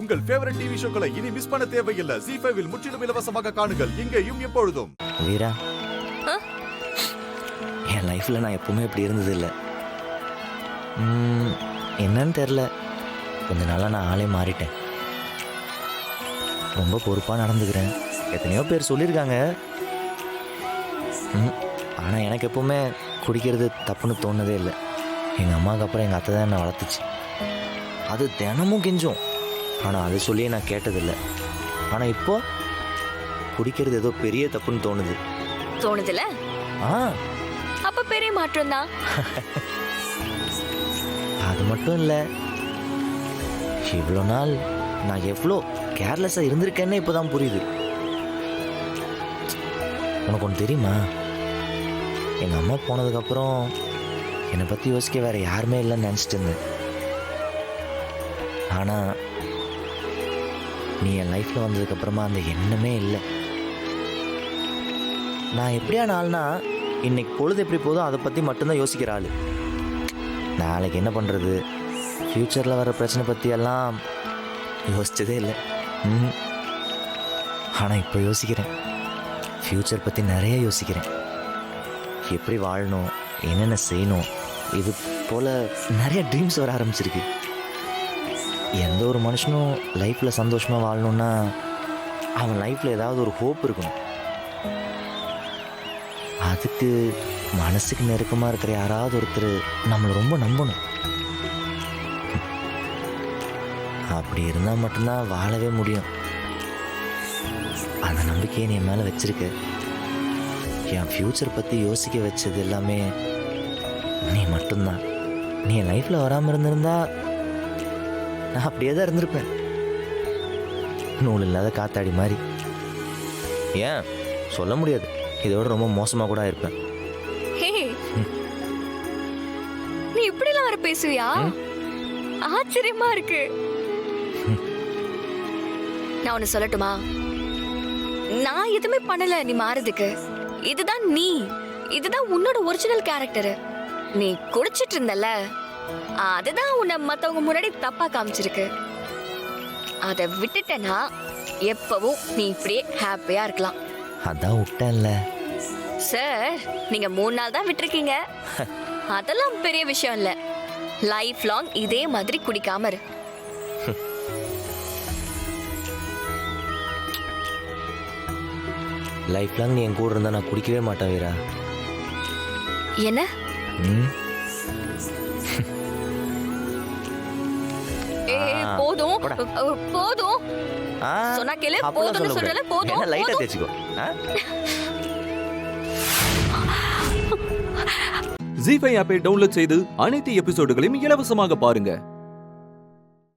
உங்கள் favourite TV ஷோக்களை இனி miss பண்ண தேவையில்லை. ZEE5 இல் முற்றிலும் இலவசமாக காணுங்கள், இங்கேயும் எப்பொழுதும். வீரா, என் லைஃப்ல நான் எப்பவுமே இப்படி இருந்தது இல்லை. என்னன்னு தெரில, கொஞ்ச நாளாக நான் ஆளே மாறிட்டேன். ரொம்ப பொறுப்பாக நடந்துக்கிறேன். எத்தனையோ பேர் சொல்லியிருக்காங்க. ஆனால் எனக்கு எப்பவுமே குடிக்கிறது தப்புன்னு தோணுதே இல்லை. எங்கள் அம்மாவுக்கு அப்புறம் எங்கள் அத்தை தான் என்னை வளர்த்துச்சு. அது தினமும் கெஞ்சும், ஆனால் அது சொல்லியே நான் கேட்டதில்லை. ஆனால் இப்போ குடிக்கிறது ஏதோ பெரிய தப்புன்னு தோணுதுல்ல? அப்ப பெரிய மாற்றம் தான். அது மட்டும் இல்லை, இவ்வளோ நாள் நான் எவ்வளோ கேர்லெஸ்ஸாக இருந்திருக்கேன்னு இப்போ தான் புரியுது. உனக்கு ஒன்று தெரியுமா, எங்கள் அம்மா போனதுக்கப்புறம் என்னை பற்றி யோசிக்க வேறு யாருமே இல்லைன்னு நினச்சிட்டு இருந்தேன். ஆனால் நீ என் லைஃப்பில் வந்ததுக்கப்புறமா அந்த எண்ணமே இல்லை. நான் எப்படியான ஆள்னா, இன்னைக்கு பொழுது எப்படி போதோ அதை பற்றி மட்டும்தான் யோசிக்கிற ஆள். நாளைக்கு என்ன பண்ணுறது, ஃப்யூச்சரில் வர பிரச்சனை பற்றியெல்லாம் யோசித்ததே இல்லை. ஆனால் இப்போ யோசிக்கிறேன். ஃப்யூச்சர் பற்றி நிறைய யோசிக்கிறேன். எப்படி வாழணும், என்னென்ன செய்யணும், இது போல் நிறைய ட்ரீம்ஸ் வர ஆரம்பிச்சிருக்கு. எந்த ஒரு மனுஷனும் லைஃப்பில் சந்தோஷமாக வாழணுன்னா அவன் லைஃப்பில் ஏதாவது ஒரு ஹோப் இருக்கணும். அதுக்கு மனசுக்கு நெருக்கமாக இருக்கிற யாராவது ஒருத்தர் நம்மளை ரொம்ப நம்பணும். அப்படி இருந்தால் மட்டும்தான் வாழவே முடியும். அந்த நம்பிக்கையை நீ என் மேலே வச்சிருக்க. என் ஃப்யூச்சர் பற்றி யோசிக்க வச்சது எல்லாமே நீ மட்டும்தான். நீ என் லைஃப்பில் வராமல் இருந்திருந்தா நான் அப்படியே தான் இருந்திருப்பேன், நூல் இல்லாத காத்தாடி மாதிரி. ஏன் சொல்ல முடியாது, இதோட ரொம்ப மோசமாக கூட இருப்பேன். நீ இப்படிலாம் வர பேசுவியா? ஆச்சரியமா இருக்கு. நான் ஒன்னு சொல்லட்டுமா? நான் எதுவுமே பண்ணல நீ மாறதுக்கு. இதுதான் நீ, இதுதான் உன்னோட ஒரிஜினல் கேரக்டர். நீ குடிச்சிட்டு இருந்தல, அதுதான் உன்னை மத்தவங்க முன்னாடி தப்பா காமிச்சிருக்கு. அதை விட்டுட்டேன்னா எப்பவும் நீ இப்படியே ஹாப்பியா இருக்கலாம். அதான் விட்டேன்ல சார். நீங்க 3 நாள் தான் விட்டுருக்கீங்க, அதெல்லாம் பெரிய விஷயம் இல்ல. லைஃப் லாங் இதே மாதிரி குடிக்காம இரு. லைஃப் லாங் நீ என் கூட இருந்தா நான் குடிக்கவே மாட்டேன் வீரா. என்ன? போதும் போதும் சொன்னா கேளு. போதும் சொல்றல, போதும். லைட்டா தேச்சுக்கோ. ZEE5 ஆப்பை டவுன்லோட் செய்து அனைத்து எபிசோடுகளையும் இலவசமாக பாருங்க.